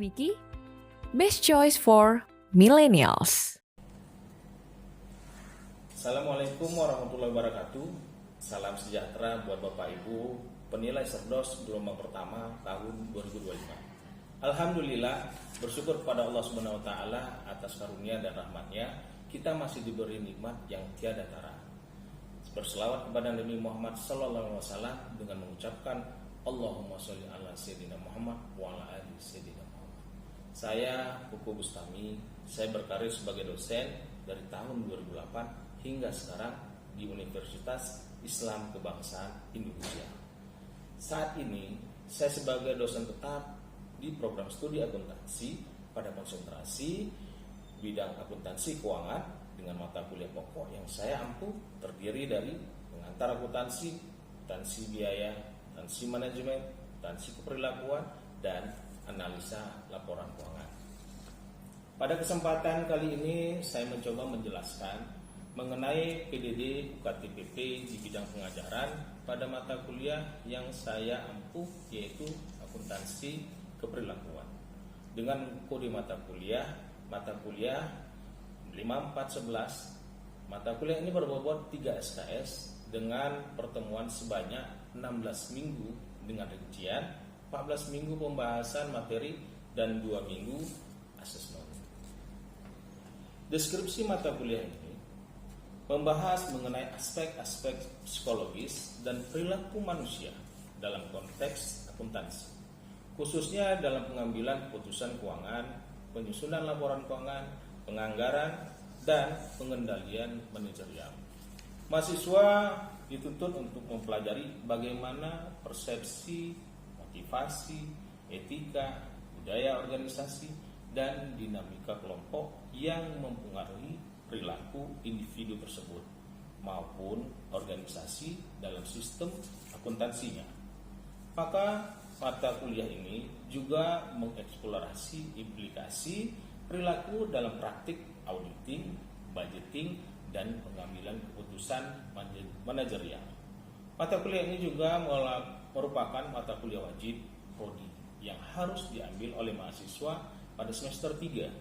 Wiki, best choice for millennials. Assalamualaikum warahmatullahi wabarakatuh. Salam sejahtera buat Bapak Ibu penilai Cerdos gelombang pertama tahun 2025. Alhamdulillah, bersyukur kepada Allah Subhanahu wa taala atas karunia dan rahmatnya, kita masih diberi nikmat yang tiada tara. Berselawat kepada Nabi Muhammad sallallahu alaihi wasallam dengan mengucapkan Allahumma sholli ala sayyidina Muhammad wa ala ali sayyidina Muhammad. Saya Pupu Bustami, saya berkarir sebagai dosen dari tahun 2008 hingga sekarang di Universitas Islam Kebangsaan Indonesia. Saat ini saya sebagai dosen tetap di program studi akuntansi pada konsentrasi bidang akuntansi keuangan dengan mata kuliah pokok yang saya ampuh terdiri dari pengantar akuntansi, akuntansi biaya, akuntansi manajemen, akuntansi keperilakuan, dan analisa laporan keuangan. Pada kesempatan kali ini saya mencoba menjelaskan mengenai PDD UKT-PP di bidang pengajaran pada mata kuliah yang saya ampuh, yaitu akuntansi keperilakuan. Dengan kode mata kuliah 5411. Mata kuliah ini berbobot 3 SKS dengan pertemuan sebanyak 16 minggu dengan rincian 14 minggu pembahasan materi dan 2 minggu asesmen. Deskripsi mata kuliah ini membahas mengenai aspek-aspek psikologis dan perilaku manusia dalam konteks akuntansi, khususnya dalam pengambilan keputusan keuangan, penyusunan laporan keuangan, penganggaran, dan pengendalian manajerial. Mahasiswa dituntut untuk mempelajari bagaimana persepsi, motivasi, etika, budaya organisasi, dan dinamika kelompok yang mempengaruhi perilaku individu tersebut maupun organisasi dalam sistem akuntansinya. Maka mata kuliah ini juga mengeksplorasi implikasi perilaku dalam praktik auditing, budgeting, dan pengambilan keputusan manajerial. Mata kuliah ini juga merupakan mata kuliah wajib prodi yang harus diambil oleh mahasiswa pada semester 3,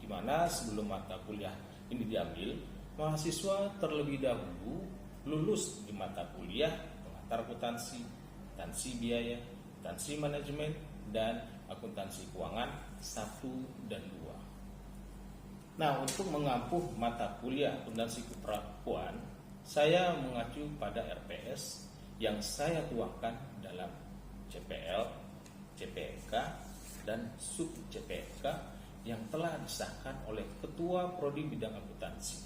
di mana sebelum mata kuliah ini diambil, mahasiswa terlebih dahulu lulus di mata kuliah pengantar akuntansi, akuntansi biaya, akuntansi manajemen, dan akuntansi keuangan 1 dan 2. Nah, untuk mengampuh mata kuliah akuntansi keperilakuan, saya mengacu pada RPS yang saya tuangkan dalam CPL, CPNK, dan sub CPNK yang telah disahkan oleh Ketua Prodi Bidang Akuntansi.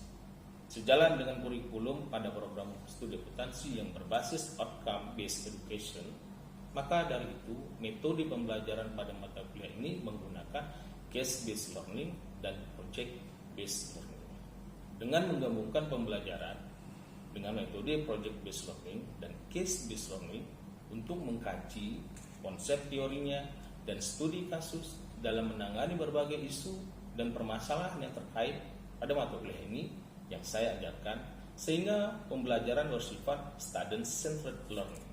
Sejalan dengan kurikulum pada program studi akuntansi yang berbasis outcome based education, maka dari itu metode pembelajaran pada mata kuliah ini menggunakan case based learning dan project based learning. Dengan menggabungkan pembelajaran dengan metode project based learning dan case based learning untuk mengkaji konsep teorinya dan studi kasus dalam menangani berbagai isu dan permasalahan yang terkait pada mata kuliah ini yang saya ajarkan, sehingga pembelajaran bersifat student-centered learning.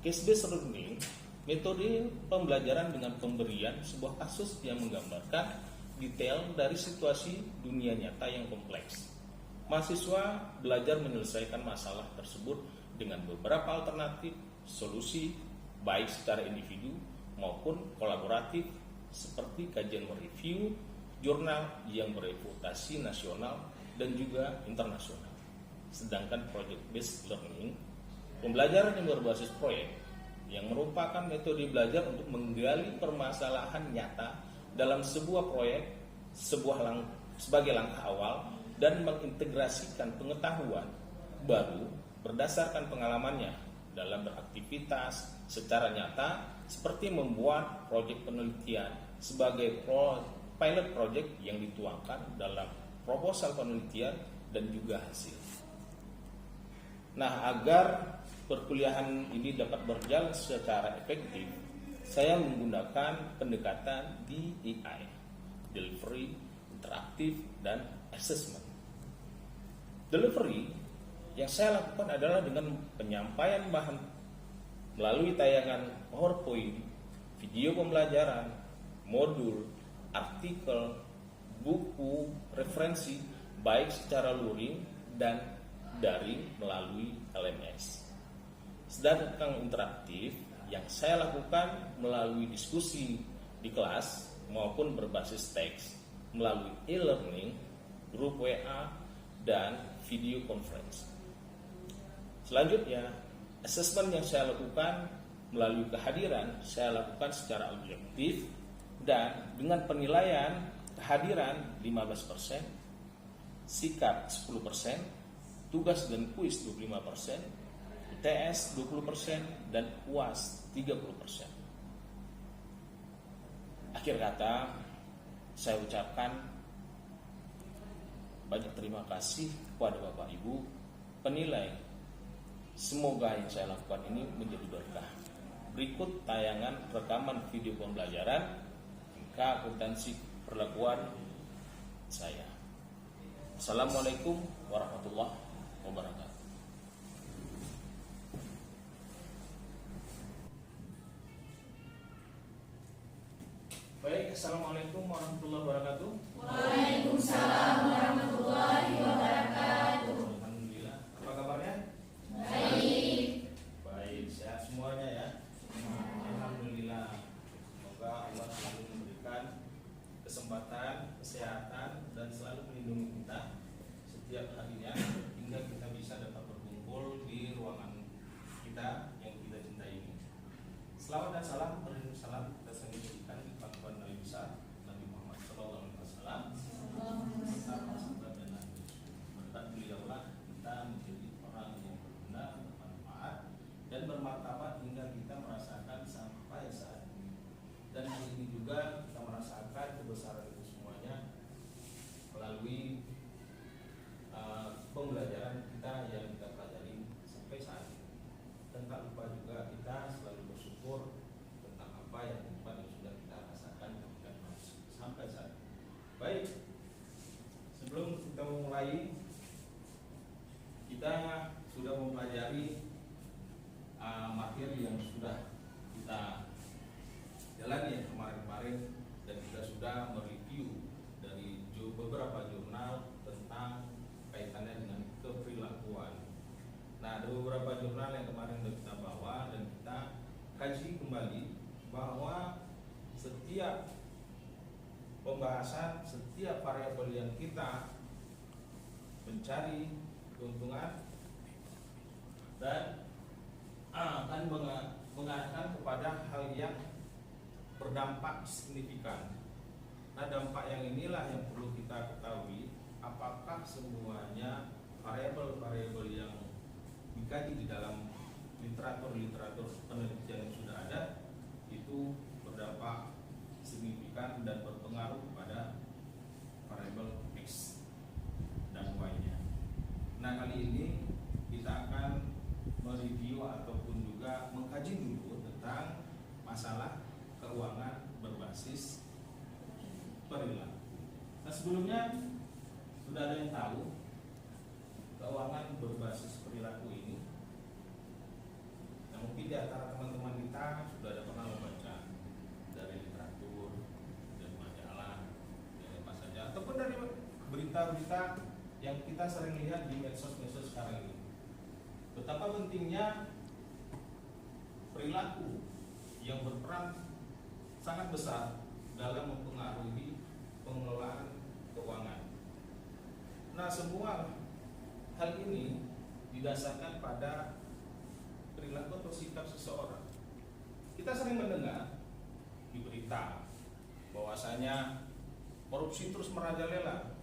Case-based learning, metode pembelajaran dengan pemberian sebuah kasus yang menggambarkan detail dari situasi dunia nyata yang kompleks. Mahasiswa belajar menyelesaikan masalah tersebut dengan beberapa alternatif solusi, baik secara individu maupun kolaboratif, seperti kajian mereview jurnal yang bereputasi nasional dan juga internasional. Sedangkan project based learning, pembelajaran yang berbasis proyek, yang merupakan metode belajar untuk menggali permasalahan nyata dalam sebuah proyek sebagai langkah awal dan mengintegrasikan pengetahuan baru berdasarkan pengalamannya dalam beraktivitas secara nyata, seperti membuat proyek penelitian sebagai pilot project yang dituangkan dalam proposal penelitian dan juga hasil. Nah, agar perkuliahan ini dapat berjalan secara efektif, saya menggunakan pendekatan DEI, Delivery, Interaktif, dan Assessment. Delivery yang saya lakukan adalah dengan penyampaian bahan melalui tayangan PowerPoint video pembelajaran, modul, artikel, buku, referensi, baik secara luring dan daring melalui LMS. Sedangkan interaktif yang saya lakukan melalui diskusi di kelas maupun berbasis teks melalui e-learning, grup WA, dan video conference. Selanjutnya, asesmen yang saya lakukan melalui kehadiran saya lakukan secara objektif dan dengan penilaian kehadiran 15%, sikap 10%, tugas dan kuis 25%, UTS 20%, dan UAS 30%. Akhir kata, saya ucapkan banyak terima kasih kepada Bapak Ibu penilai. Semoga yang saya lakukan ini menjadi berkah. Berikut tayangan rekaman video pembelajaran tingkat akuntansi perlakuan saya. Assalamualaikum warahmatullahi wabarakatuh. Baik, assalamualaikum warahmatullahi wabarakatuh. Waalaikumsalam warahmatullahi wabarakatuh. Alhamdulillah. Apa kabarnya? Baik. Baik, sehat semuanya ya. Alhamdulillah. Semoga Allah selalu memberikan kesempatan, kesehatan, dan selalu melindungi kita setiap harinya hingga kita bisa dapat berkumpul di ruangan kita yang kita cintai ini. Selamat dan salam kita sering berikan di pangkuan Nabi besar Nabi Muhammad SAW serta para sahabat dan nabi. Berkat beliaulah kita menjadi orang yang berguna, bermanfaat, dan bermartabat hingga kita merasakan sampai saat ini. Dan hari ini juga kita merasakan kebesaran itu semuanya melalui pembelajaran kita yang kita pelajari sampai saat ini. Dan tak lupa juga kita selalu bersyukur tentang apa yang sudah kita rasakan sampai saat ini. Baik, sebelum kita memulai, kita sudah mempelajari materi yang sudah kita jalani yang kemarin-kemarin, dan kita sudah mereview dari beberapa jurnal tentang kaitannya dengan keperilakuan. Nah, ada beberapa jurnal yang kemarin sudah kita bawa dan kita kaji kembali bahwa setiap pembahasan, setiap variabel yang kita mencari keuntungan dan akan mengarahkan kepada hal yang berdampak signifikan. Nah, dampak yang inilah yang perlu kita ketahui, apakah semuanya variabel-variabel yang dikaji di dalam literatur penelitian yang sudah ada itu berdampak signifikan dan berpengaruh kepada variabel X dan Y-nya. Nah, kali ini kita akan mereview ataupun juga mengkaji dulu tentang masalah keuangan berbasis perilaku. Nah, sebelumnya sudah ada yang tahu keuangan berbasis perilaku ini. Nah, mungkin di antara teman-teman kita sudah ada pernah membaca dari literatur, dari majalah, dari apa saja, ataupun dari berita-berita yang kita sering lihat di medsos-medsos sekarang ini. Betapa pentingnya perilaku yang berperan sangat besar dalam mempengaruhi pengelolaan keuangan. Nah, semua hal ini didasarkan pada perilaku atau sikap seseorang. Kita sering mendengar di berita bahwasanya korupsi terus merajalela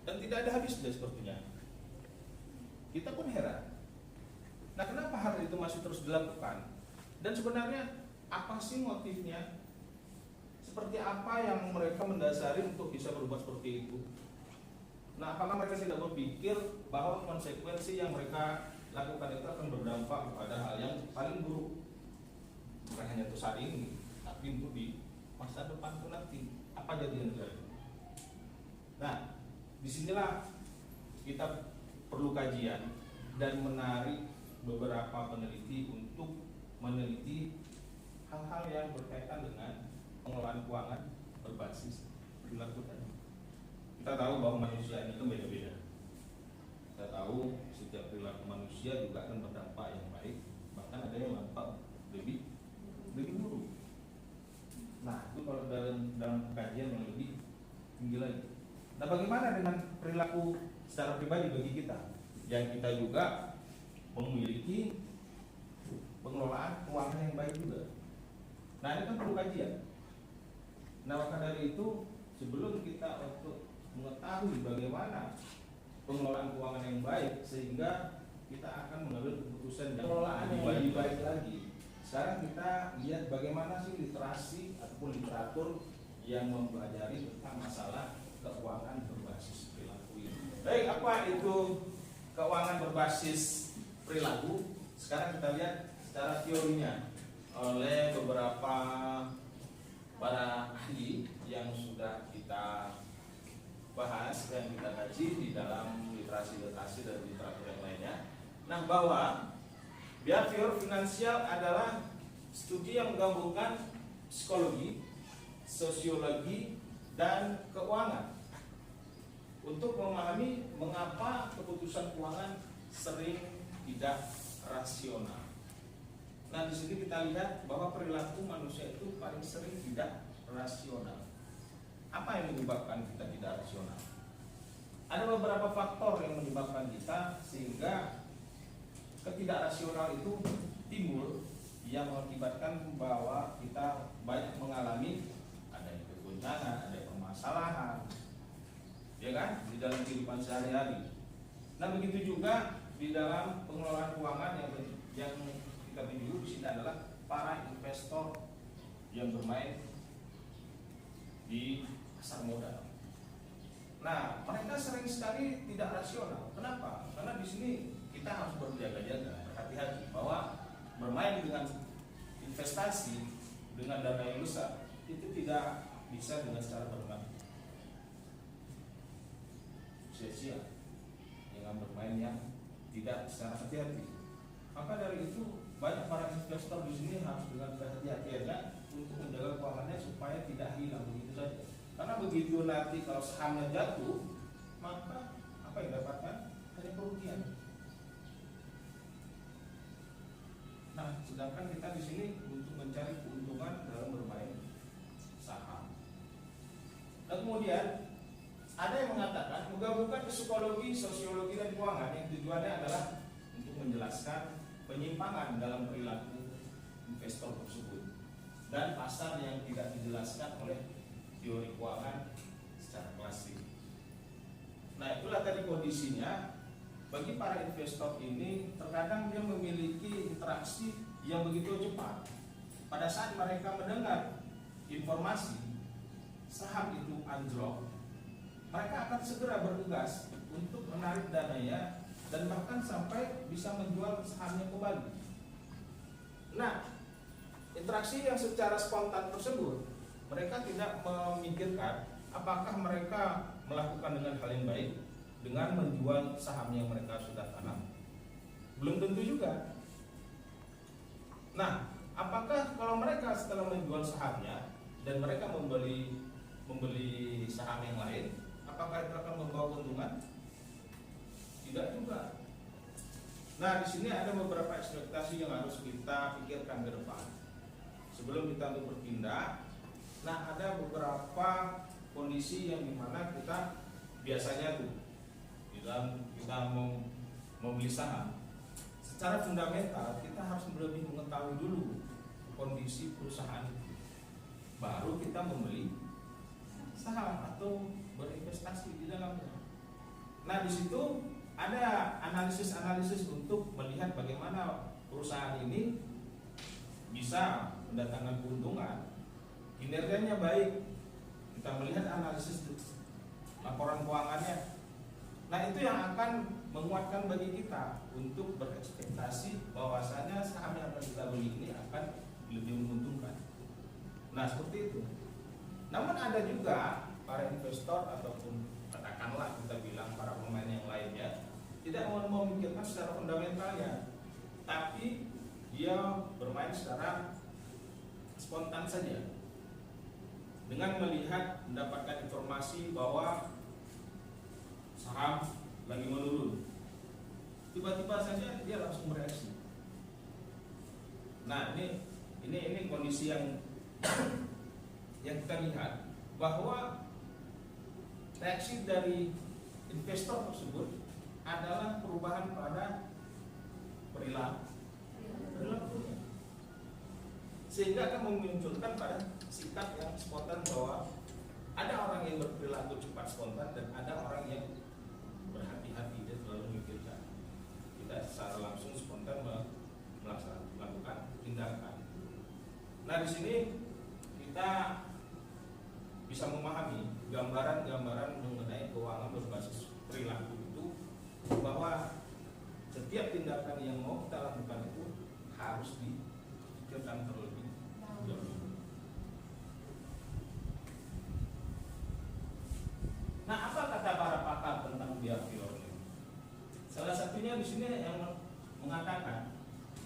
dan tidak ada habisnya sepertinya. Kita pun heran. Nah, kenapa hal itu masih terus dilakukan? Dan sebenarnya apa sih motifnya? Seperti apa yang mereka mendasari untuk bisa berbuat seperti itu? Nah, apakah mereka tidak berpikir bahwa konsekuensi yang mereka lakukan itu akan berdampak pada hal yang paling buruk? Bukan hanya untuk saat ini, tapi untuk di masa depan pun nanti. Apa jadi yang terjadi? Nah, disinilah kita perlu kajian dan menarik beberapa peneliti untuk meneliti hal-hal yang berkaitan dengan pengelolaan keuangan berbasis perilaku tadi. Kita tahu bahwa manusia ini kan beda-beda. Kita tahu setiap perilaku manusia juga akan berdampak yang baik, bahkan ada yang dampak lebih buruk. Nah, itu kalau dalam kajian yang lebih tinggi lagi. Nah, bagaimana dengan perilaku secara pribadi bagi kita yang kita juga memiliki pengelolaan keuangan yang baik juga? Nah, ini kan perlu kajian. Nah, maka dari itu sebelum kita untuk mengetahui bagaimana pengelolaan keuangan yang baik sehingga kita akan mengambil keputusan yang lebih baik lagi. Sekarang kita lihat bagaimana sih literasi ataupun literatur yang mempelajari tentang masalah keuangan berbasis perilaku ini. Baik, apa itu keuangan berbasis perilaku? Sekarang kita lihat secara teorinya oleh beberapa para ahli yang sudah kita bahas dan kita kaji di dalam literasi-literasi dan literatur yang lainnya. Nah, bahwa behavior finansial adalah studi yang menggabungkan psikologi, sosiologi, dan keuangan untuk memahami mengapa keputusan keuangan sering tidak rasional. Nah, di sini kita lihat bahwa perilaku manusia itu paling sering tidak rasional. Apa yang menyebabkan kita tidak rasional? Ada beberapa faktor yang menyebabkan kita sehingga ketidakrasional itu timbul, yang mengakibatkan bahwa kita banyak mengalami adanya keguncangan, ada permasalahan, ya kan, di dalam kehidupan sehari-hari. Nah, begitu juga di dalam pengelolaan keuangan yang kita tuju di sini adalah para investor yang bermain di pasar modal. Nah, mereka sering sekali tidak rasional. Kenapa? Karena di sini kita harus berjaga-jaga, berhati-hati bahwa bermain dengan investasi dengan dana yang besar itu tidak bisa dengan secara bermain sia-sia, dengan bermain yang tidak secara hati-hati. Maka dari itu banyak para investor di sini harus dengan kehati-hatiannya untuk menjaga keuangannya supaya tidak hilang begitu saja. Karena begitu nanti kalau sahamnya jatuh, maka apa yang dapatkan? Hanya kerugian. Nah, sedangkan kita di sini untuk mencari keuntungan dalam bermain saham. Dan kemudian ada yang mengatakan menggabungkan psikologi, sosiologi, dan keuangan yang tujuannya adalah untuk menjelaskan penyimpangan dalam perilaku investor tersebut dan pasar yang tidak dijelaskan oleh teori keuangan secara klasik. Nah, itulah tadi kondisinya. Bagi para investor ini terkadang dia memiliki interaksi yang begitu cepat. Pada saat mereka mendengar informasi saham itu anjlok, mereka akan segera bergegas untuk menarik dananya dan bahkan sampai bisa menjual sahamnya kembali. Nah, interaksi yang secara spontan tersebut, mereka tidak memikirkan apakah mereka melakukan dengan hal yang baik dengan menjual saham yang mereka sudah tanam. Belum tentu juga. Nah, apakah kalau mereka setelah menjual sahamnya dan mereka membeli saham yang lain, apakah itu akan membawa keuntungan? Tidak juga. Nah, di sini ada beberapa ekspektasi yang harus kita pikirkan ke depan sebelum kita untuk berpindah. Nah, ada beberapa kondisi yang dimana kita biasanya tuh dalam kita membeli saham, secara fundamental kita harus lebih mengetahui dulu kondisi perusahaan itu, baru kita membeli saham atau berinvestasi di dalamnya. Nah, di situ ada analisis-analisis untuk melihat bagaimana perusahaan ini bisa mendatangkan keuntungan, kinerjanya baik. Kita melihat analisis laporan keuangannya. Nah, itu yang akan menguatkan bagi kita untuk berekspektasi bahwasanya saham yang akan kita beli ini akan lebih menguntungkan. Nah, seperti itu. Namun ada juga para investor ataupun katakanlah kita bilang para pemain yang lainnya tidak mau memikirkan secara fundamentalnya, tapi dia bermain secara spontan saja dengan melihat mendapatkan informasi bahwa saham lagi menurun, tiba-tiba saja dia langsung bereaksi. Nah, ini kondisi yang yang kita lihat bahwa reaksi dari investor tersebut adalah perubahan pada perilakunya, sehingga akan memunculkan pada sikap yang spontan, bahwa ada orang yang berperilaku cepat spontan dan ada orang yang berhati-hati, dia selalu memikirkan. Kita secara langsung spontan melakukan tindakan. Nah, di sini kita bisa memahami gambaran-gambaran mengenai keuangan berbasis perilaku itu, bahwa setiap tindakan yang mau kita lakukan itu harus dipikirkan terlebih dahulu. Nah, apa kata para pakar tentang behavior learning? Salah satunya di sini yang mengatakan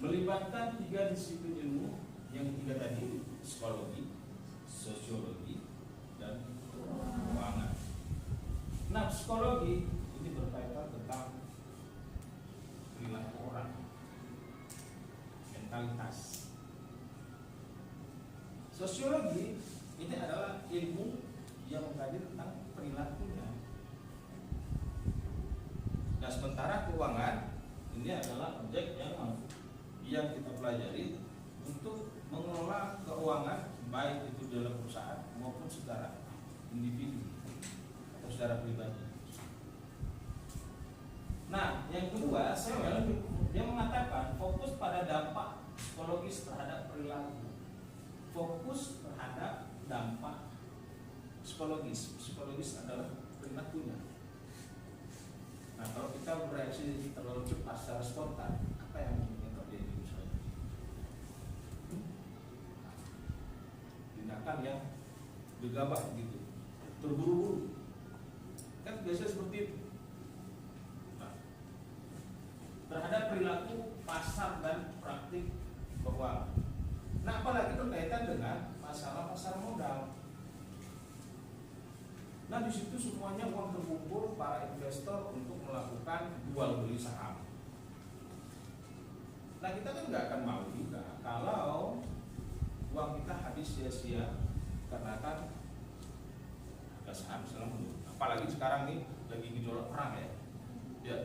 melibatkan 3 disiplin ilmu yang 3 tadi: psikologi, sosiologi, dan keuangan. Nah, psikologi ini berkaitan tentang perilaku orang, mentalitas. Sosiologi ini adalah ilmu yang mengkaji tentang perilakunya. Nah, sementara keuangan ini adalah objek yang kita pelajari untuk mengelola keuangan, baik itu dalam perusahaan maupun secara individu atau secara pribadi. Nah, yang kedua, dia mengatakan fokus pada dampak psikologis terhadap perilaku. Fokus terhadap dampak psikologis adalah perilakunya. Nah, kalau kita bereaksi terlalu cepat secara spontan, apa yang mungkin terjadi misalnya? Tindakan yang gegabah gitu, terburu-buru, kan biasanya seperti itu. Nah, terhadap perilaku pasar dan praktik keuangan. Nah, apalagi berkaitan dengan masalah pasar modal. Nah, di situ semuanya uang terkumpul para investor untuk melakukan jual beli saham. Nah, kita kan nggak akan mau juga kalau uang kita habis sia-sia karena kan harga saham selalu menurun. Apalagi sekarang nih lagi gejolak perang ya. Ya.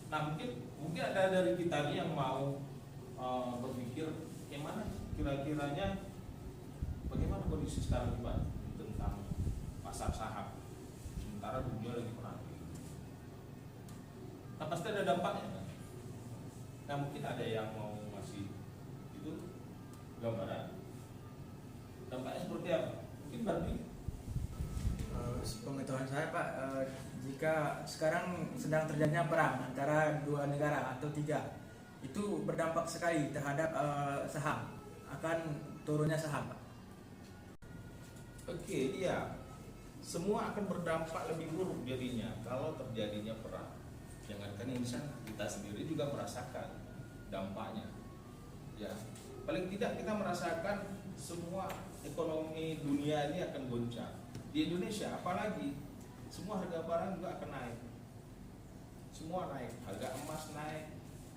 Nah, mungkin ada dari kita nih yang mau berpikir bagaimana kira-kiranya bagaimana kondisi sekarang Pak tentang pasar saham, sementara dunia lagi perang. Nah, pasti ada dampaknya kan? Nah, mungkin ada yang mau masih itu gambaran dampaknya seperti apa? Mungkin berarti pengetahuan saya Pak, jika sekarang sedang terjadinya perang antara 2 negara atau 3, itu berdampak sekali terhadap saham, akan turunnya saham Pak. Oke, iya. Semua akan berdampak lebih buruk jadinya kalau terjadinya perang. Jangankan yang di sana, kita sendiri juga merasakan dampaknya. Ya, paling tidak kita merasakan semua ekonomi dunia ini akan goncang. Di Indonesia apalagi, semua harga barang juga akan naik. Semua naik, harga emas naik,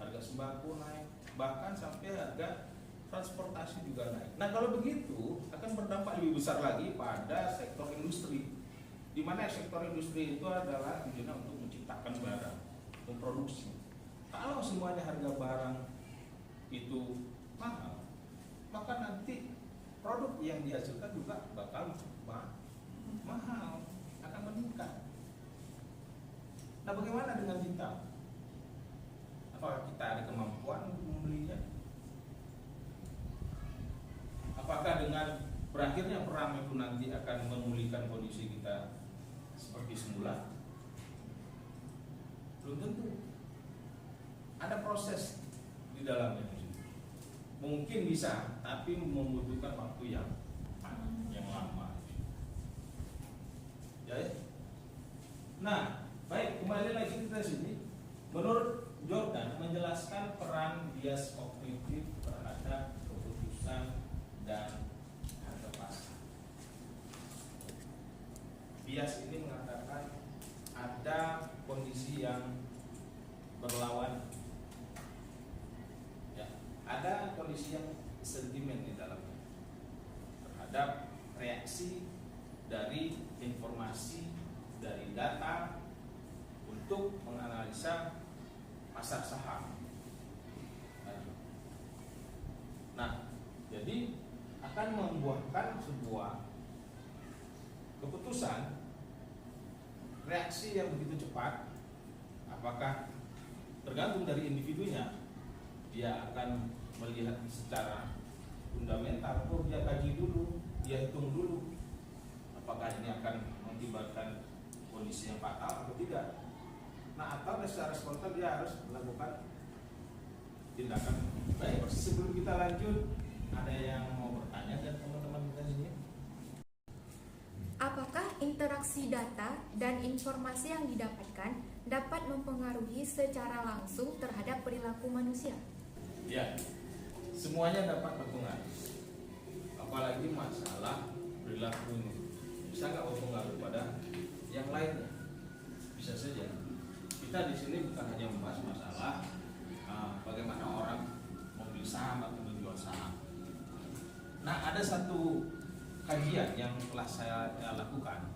harga sembako naik, bahkan sampai harga transportasi juga naik. Nah, kalau begitu akan berdampak lebih besar lagi pada sektor industri, di mana sektor industri itu adalah tujuannya untuk menciptakan barang, memproduksi. Kalau semuanya harga barang itu mahal, maka nanti produk yang dihasilkan juga bakal mahal, akan meningkat. Nah, bagaimana dengan kita? Apakah kita ada kemampuan untuk membelinya? Apakah dengan berakhirnya perang itu nanti akan memulihkan kondisi kita seperti semula? Belum tentu. Ada proses di dalamnya. Mungkin bisa, tapi membutuhkan waktu yang lama. Ya. Nah, baik, kembali lagi kita sini. Menurut Jordan menjelaskan peran bias kognitif terhadap keputusan dan harga pasar. Bias ini mengatakan ada kondisi yang berlawan, ya, ada kondisi yang sentimen di dalamnya terhadap reaksi dari informasi dari data untuk menganalisa pasar saham. Nah, jadi akan membuahkan sebuah keputusan reaksi yang begitu cepat. Apakah tergantung dari individunya, dia akan melihat secara fundamental, dia kaji dulu, dia hitung dulu apakah ini akan mengakibatkan kondisi yang fatal atau tidak. Nah, atau secara spontan dia harus melakukan tindakan. Baik, sebelum kita lanjut, ada yang mau bertanya dan teman-teman kita sini? Apakah interaksi data dan informasi yang didapatkan dapat mempengaruhi secara langsung terhadap perilaku manusia? Ya, semuanya dapat berpengaruh. Apalagi masalah perilaku ini bisa nggak berpengaruh pada yang lainnya? Bisa saja. Kita di sini bukan hanya membahas masalah bagaimana orang membeli saham atau menjual saham. Nah, ada satu kajian yang telah saya lakukan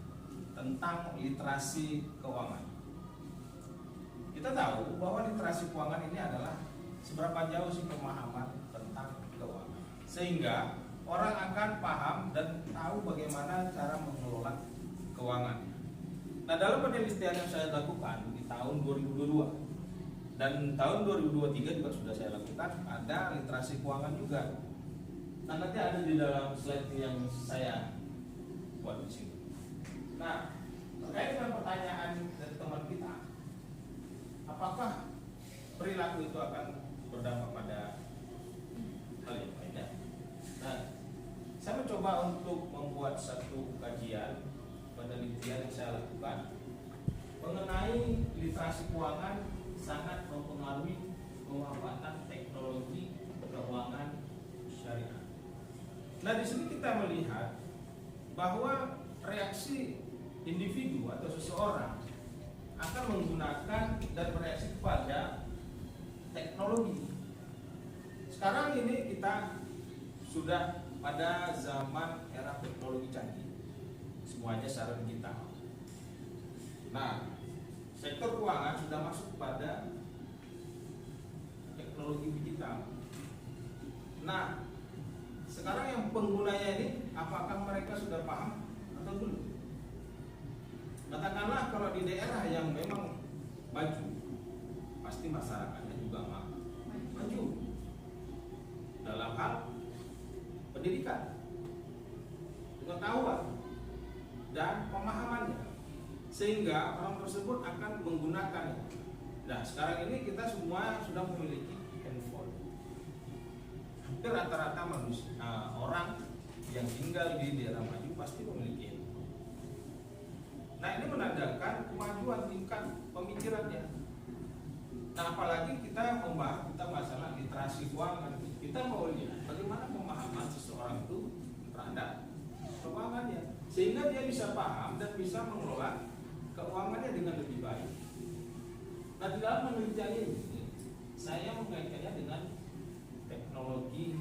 tentang literasi keuangan. Kita tahu bahwa literasi keuangan ini adalah seberapa jauh sih pemahaman tentang keuangan, sehingga orang akan paham dan tahu bagaimana cara mengelola keuangan. Nah, dalam penelitian yang saya lakukan di tahun 2022 dan tahun 2023 juga sudah saya lakukan, ada literasi keuangan juga. Nah, nanti ada di dalam slide yang saya buat di sini. Nah, terkait dengan pertanyaan dari teman kita, apakah perilaku itu akan berdampak pada hal yang lainnya? Nah, saya mencoba untuk membuat satu kajian penelitian yang saya lakukan mengenai literasi keuangan sangat mempengaruhi pemanfaatan teknologi keuangan syariah. Nah, di sini kita melihat bahwa reaksi individu atau seseorang akan menggunakan dan bereaksi kepada teknologi. Sekarang ini kita sudah pada zaman era teknologi canggih, semuanya secara digital. Nah, sektor keuangan sudah masuk pada teknologi digital. Nah, sekarang yang penggunanya ini, apakah mereka sudah paham atau belum? Katakanlah kalau di daerah yang memang maju, pasti masyarakatnya juga maju dalam hal pendidikan, pengetahuan, dan pemahamannya, sehingga orang tersebut akan menggunakannya. Nah, sekarang ini kita semua sudah memiliki handphone. Hampir rata-rata manusia, orang yang tinggal di daerah maju pasti memiliki handphone. Nah, ini menandakan kemajuan tingkat pemikirannya. Nah, apalagi kita membahas tentang masalah literasi keuangan, kita mau lihat bagaimana pemahaman seseorang itu terhadap keuangannya, sehingga dia bisa paham dan bisa mengelola keuangannya dengan lebih baik. Nah, di dalam penelitian ini saya mengaitkannya dengan teknologi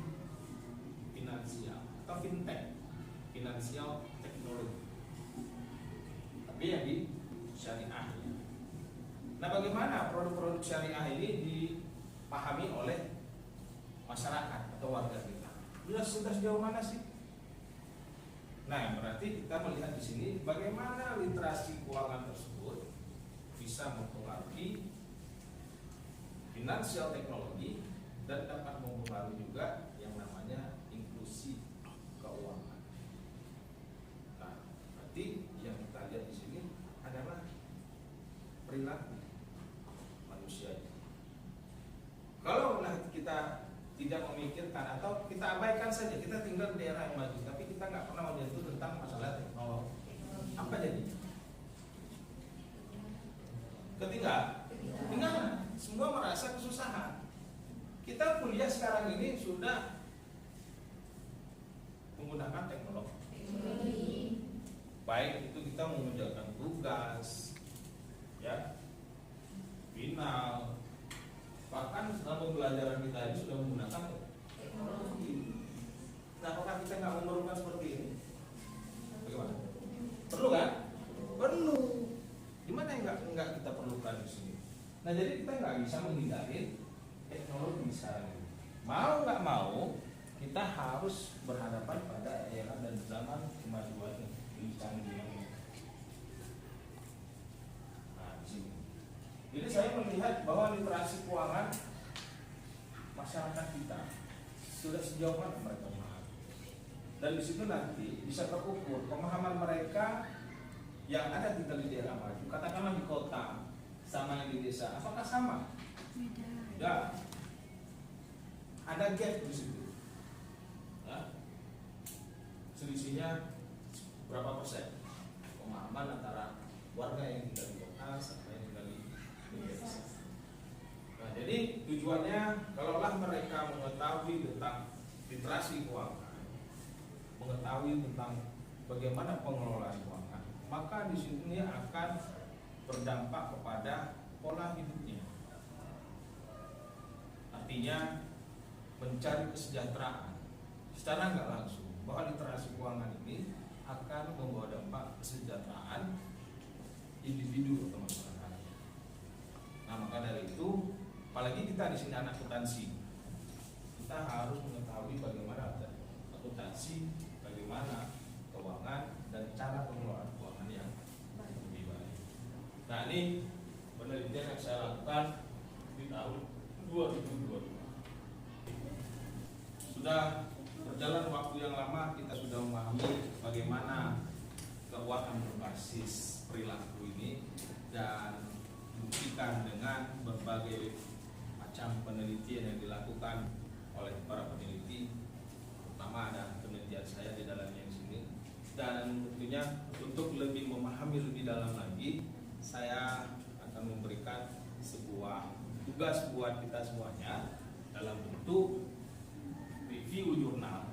finansial atau fintech, financial technology, tapi yang di syariah. Nah, bagaimana produk-produk syariah ini dipahami oleh masyarakat atau warga kita? Sudah sejauh mana sih? Nah, berarti kita melihat di sini bagaimana literasi keuangan tersebut bisa mempengaruhi financial teknologi dan dapat mempengaruhi juga yang namanya inklusi keuangan. Nah, berarti yang kita lihat di sini adalah perilaku manusia. Kalau kita tidak memikirkan atau kita abaikan saja, kita tinggal di daerah yang maju, tapi kita nggak pernah menyentuh tentang masalah teknologi, apa jadinya? Ketinggalan. Semua merasa kesusahan. Kita kuliah sekarang ini sudah menggunakan teknologi. Baik itu kita mengerjakan tugas, ya, final, bahkan dalam pembelajaran kita ini sudah menggunakan teknologi. Nah, apakah kita nggak memerlukan seperti ini? Bagaimana? Perlu kan? Perlu. Gimana yang nggak kita perlukan di sini? Nah, jadi kita nggak bisa menghindari teknologi sekarang ini. Mau nggak mau, kita harus berhadapan pada era dan zaman kemajuan yang canggih ini. Nah, di sini. Jadi saya melihat bahwa literasi keuangan masyarakat kita sudah sejauh mana mereka memahami. Dan di situ nanti bisa terukur pemahaman mereka yang ada tinggal di daerah maju, katakanlah di kota sama yang di desa, apakah sama? Ya, ada gap di situ. Ya. Selisihnya berapa persen pemahaman antara warga yang tinggal di kota sama yang tinggal di desa. Nah, jadi tujuannya kalaulah mereka mengetahui tentang literasi keuangan, mengetahui tentang bagaimana pengelolaan keuangan, maka di sini akan berdampak kepada pola hidupnya. Artinya mencari kesejahteraan secara nggak langsung, bahwa literasi keuangan ini akan membawa dampak kesejahteraan individu atau masyarakat. Nah, maka dari itu, apalagi kita di sini anak akuntansi, kita harus mengetahui bagaimana akuntansi, bagaimana keuangan dan cara pengelolaan keuangan yang lebih baik. Nah, ini penelitian yang saya lakukan di tahun 2022. Sudah berjalan waktu yang lama, kita sudah memahami bagaimana keuangan berbasis perilaku ini, dan buktikan dengan berbagai macam penelitian yang dilakukan oleh para peneliti, terutama ada penelitian saya di dalamnya di sini. Dan tentunya untuk lebih memahami lebih dalam lagi, saya akan memberikan sebuah tugas buat kita semuanya dalam bentuk review jurnal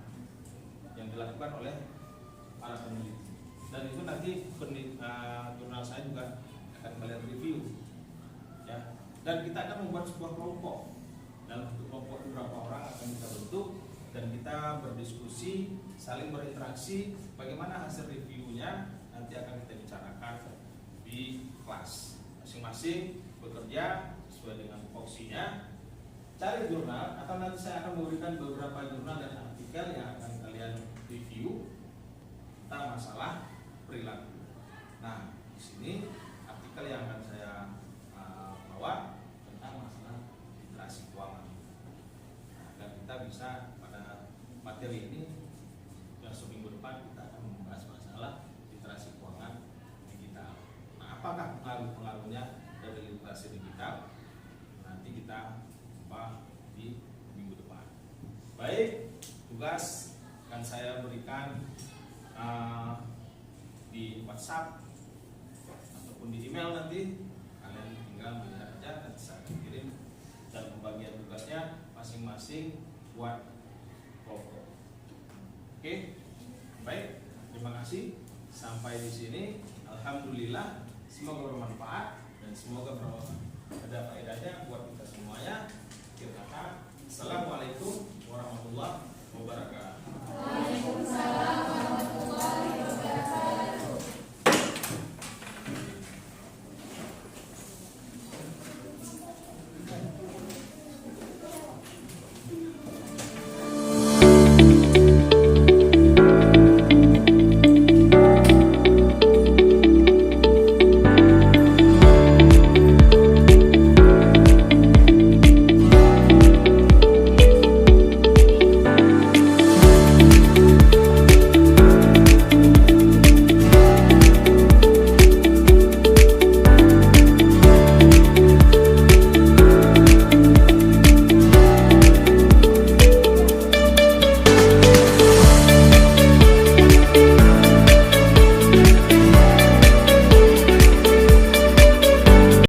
yang dilakukan oleh para peneliti. Dan itu nanti jurnal saya juga akan kalian review, ya. Dan kita akan membuat sebuah kelompok. Dalam bentuk kelompok beberapa orang akan kita bentuk, dan kita berdiskusi, saling berinteraksi. Bagaimana hasil reviewnya nanti akan kita bicarakan di kelas. Masing-masing bekerja sesuai dengan tupoksinya. Cari jurnal, atau nanti saya akan memberikan beberapa jurnal dan artikel yang akan kalian review tentang masalah perilaku. Nah, di sini artikel yang akan saya bawa tentang masalah literasi keuangan. Nah, dan kita bisa pada materi ini yang seminggu depan kita akan membahas masalah literasi keuangan digital. Nah, apakah pengaruh-pengaruhnya dari literasi digital? Nanti kita di minggu depan. Baik, tugas akan saya berikan di WhatsApp ataupun di email nanti. Kalian tinggal melihat aja, nanti saya akan kirim. Dan pembagian tugasnya masing-masing buat kelompok. Oke, baik. Terima kasih. Sampai di sini. Alhamdulillah. Semoga bermanfaat dan semoga ada faedahnya buat